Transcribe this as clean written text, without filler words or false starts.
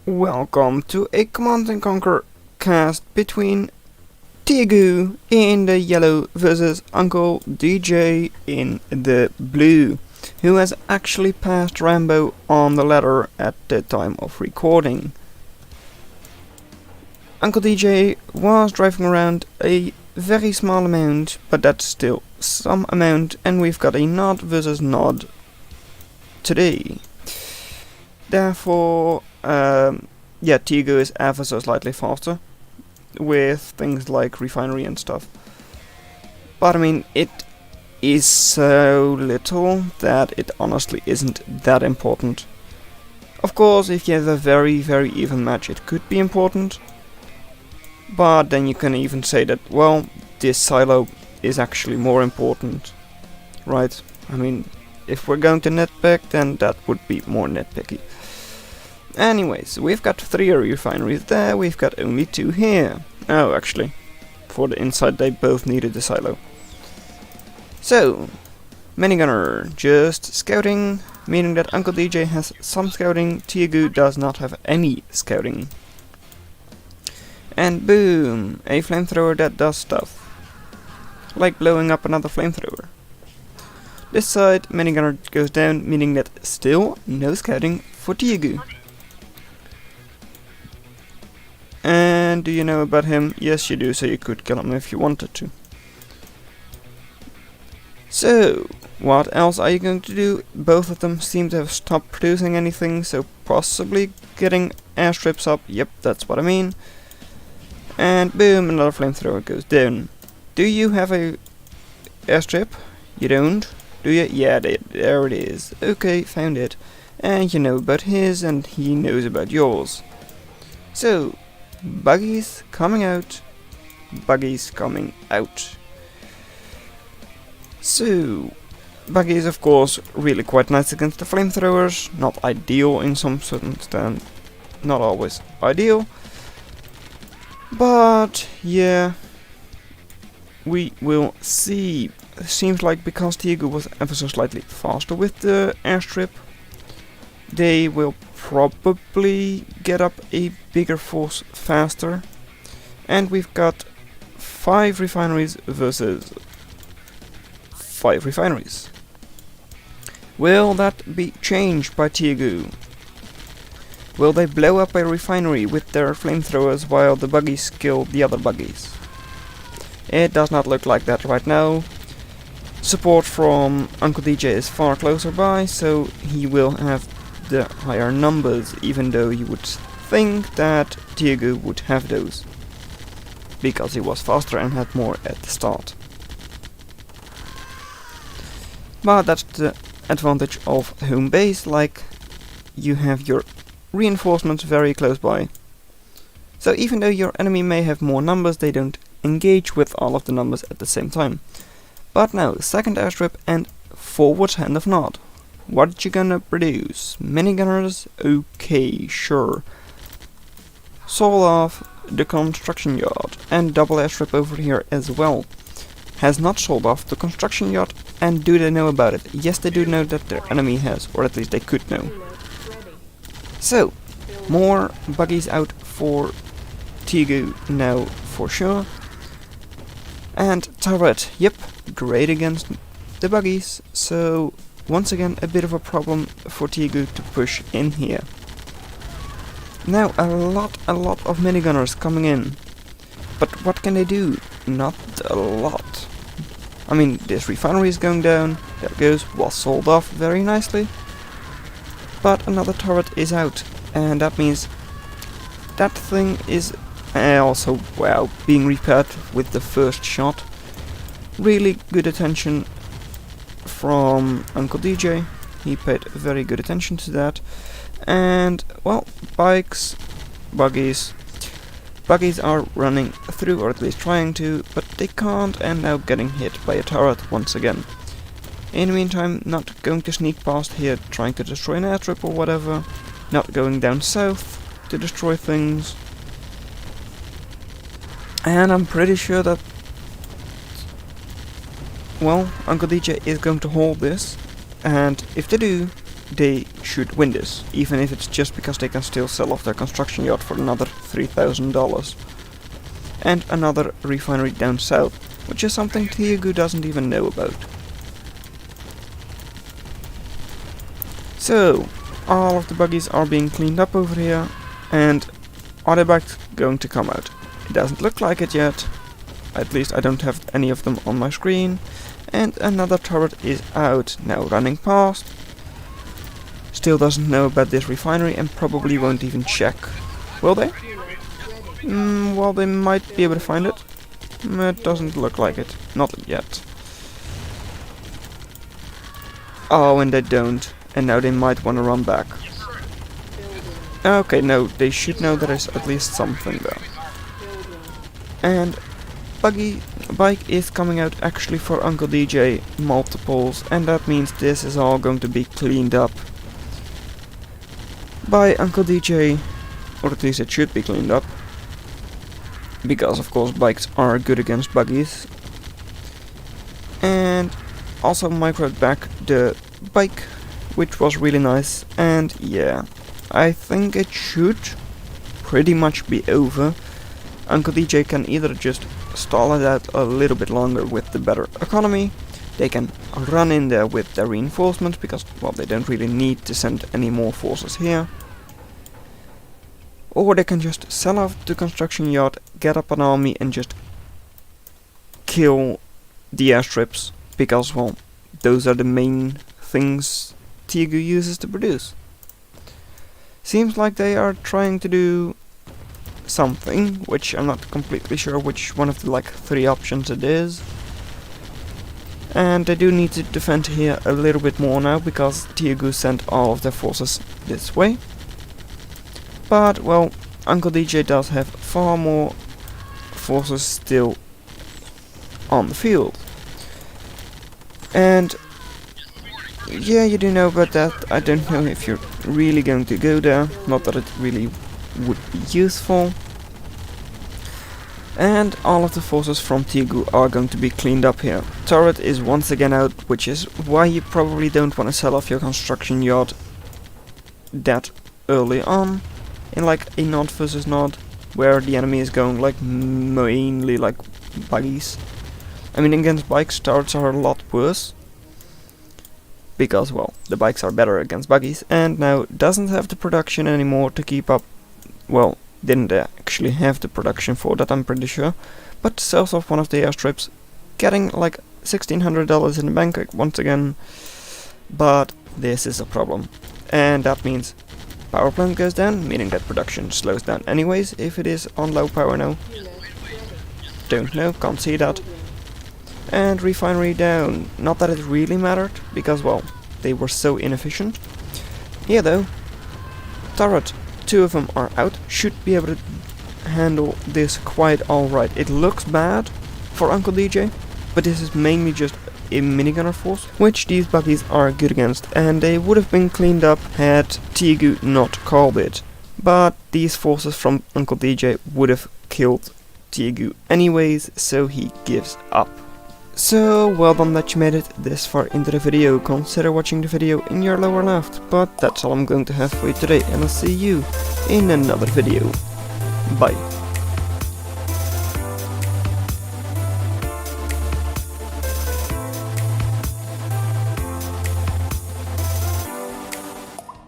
Welcome to a Command and Conquer cast between Tiago in the yellow versus UncleDJ in the blue, who has actually passed Rambo on the ladder at the time of recording. UncleDJ was driving around a very small amount, but that's still some amount, and we've got a Nod versus Nod today. Therefore, Tiago is ever so slightly faster with things like refinery and stuff. But I mean, it is so little that it honestly isn't that important. Of course, if you have a very, very even match, it could be important. But then you can even say that, well, this silo is actually more important, right? I mean, if we're going to nitpick, then that would be more nitpicky. Anyways, we've got 3 refineries there, we've got only 2 here. Oh, actually, for the inside they both needed a silo. So, minigunner, just scouting, meaning that UncleDJ has some scouting, Tiago does not have any scouting. And boom, a flamethrower that does stuff. Like blowing up another flamethrower. This side, minigunner goes down, meaning that still no scouting for Tiago. And do you know about him? Yes, you do, so you could kill him if you wanted to. So, what else are you going to do? Both of them seem to have stopped producing anything, so possibly getting airstrips up. Yep, that's what I mean. And boom, another flamethrower goes down. Do you have a airstrip? You don't? Do you? Yeah, there it is. Okay, found it. And you know about his, and he knows about yours. So, buggies coming out. Buggies coming out. So, buggies of course really quite nice against the flamethrowers. Not ideal in some circumstance. Not always ideal. But, yeah, we will see. Seems like because Tiago was ever so slightly faster with the airstrip, they will probably get up a bigger force faster. And we've got 5 refineries versus 5 refineries. Will that be changed by Tiago? Will they blow up a refinery with their flamethrowers while the buggies kill the other buggies? It does not look like that right now. Support from UncleDJ is far closer by, so he will have the higher numbers, even though you would think that Tiago would have those. Because he was faster and had more at the start. But that's the advantage of home base, like you have your reinforcements very close by. So even though your enemy may have more numbers, they don't engage with all of the numbers at the same time. But now, second airstrip and forward hand of Nod. What you gonna produce? Minigunners? Okay, sure. Sold off the construction yard and double airstrip over here as well. Has not sold off the construction yard, and do they know about it? Yes, they do know that their enemy has, or at least they could know. So, more buggies out for Tiago now for sure. And turret, yep, great against the buggies, so once again a bit of a problem for Tiago to push in here. Now a lot of minigunners coming in, but what can they do? Not a lot. I mean, this refinery is going down, there it goes, was sold off very nicely. But another turret is out, and that means that thing is also, well, being repaired with the first shot. Really good attention from UncleDJ, he paid very good attention to that. And, well, buggies are running through, or at least trying to, but they can't, and now getting hit by a turret once again. In the meantime, not going to sneak past here, trying to destroy an airstrip or whatever. Not going down south to destroy things. And I'm pretty sure that, well, UncleDJ is going to hold this. And if they do, they should win this, even if it's just because they can still sell off their construction yard for another $3,000. And another refinery down south, which is something Tiago doesn't even know about. So, all of the buggies are being cleaned up over here, and are they bikes going to come out? It doesn't look like it yet, at least I don't have any of them on my screen. And another turret is out, now running past. Still doesn't know about this refinery and probably won't even check. Will they? Well, they might be able to find it. It doesn't look like it. Not yet. Oh, and they don't. And now they might want to run back. Okay, no, they should know there is at least something there. And bike is coming out actually for UncleDJ multiples, and that means this is all going to be cleaned up by UncleDJ, or at least it should be cleaned up, because of course bikes are good against buggies. And also microed back the bike, which was really nice, and yeah, I think it should pretty much be over. UncleDJ can either just stall it out a little bit longer with the better economy, they can run in there with their reinforcements because, well, they don't really need to send any more forces here, or they can just sell off the construction yard, get up an army and just kill the airstrips, because, well, those are the main things Tiago uses to produce. Seems like they are trying to do something, which I'm not completely sure which one of the like 3 options it is. And they do need to defend here a little bit more now, because Tiago sent all of their forces this way. But, well, UncleDJ does have far more forces still on the field. And yeah, you do know about that. I don't know if you're really going to go there, not that it really would be useful. And all of the forces from Tiago are going to be cleaned up here. Turret is once again out, which is why you probably don't want to sell off your construction yard that early on, in like a Nod versus Nod, where the enemy is going like mainly like buggies. I mean, against bikes, turrets are a lot worse, because, well, the bikes are better against buggies, and now doesn't have the production anymore to keep up. Well, didn't actually have the production for that, I'm pretty sure, but sells off one of the airstrips, getting like $1,600 in the bank once again. But this is a problem, and that means power plant goes down, meaning that production slows down anyways if it is on low power now. Don't know, can't see that. And refinery down, not that it really mattered, because, well, they were so inefficient. Here though, turret, 2 of them are out, should be able to handle this quite alright. It looks bad for UncleDJ, but this is mainly just a minigunner force, which these buggies are good against, and they would have been cleaned up had Tiago not called it. But these forces from UncleDJ would have killed Tiago anyways, so he gives up. So, well done that you made it this far into the video. Consider watching the video in your lower left, but that's all I'm going to have for you today, and I'll see you in another video. Bye.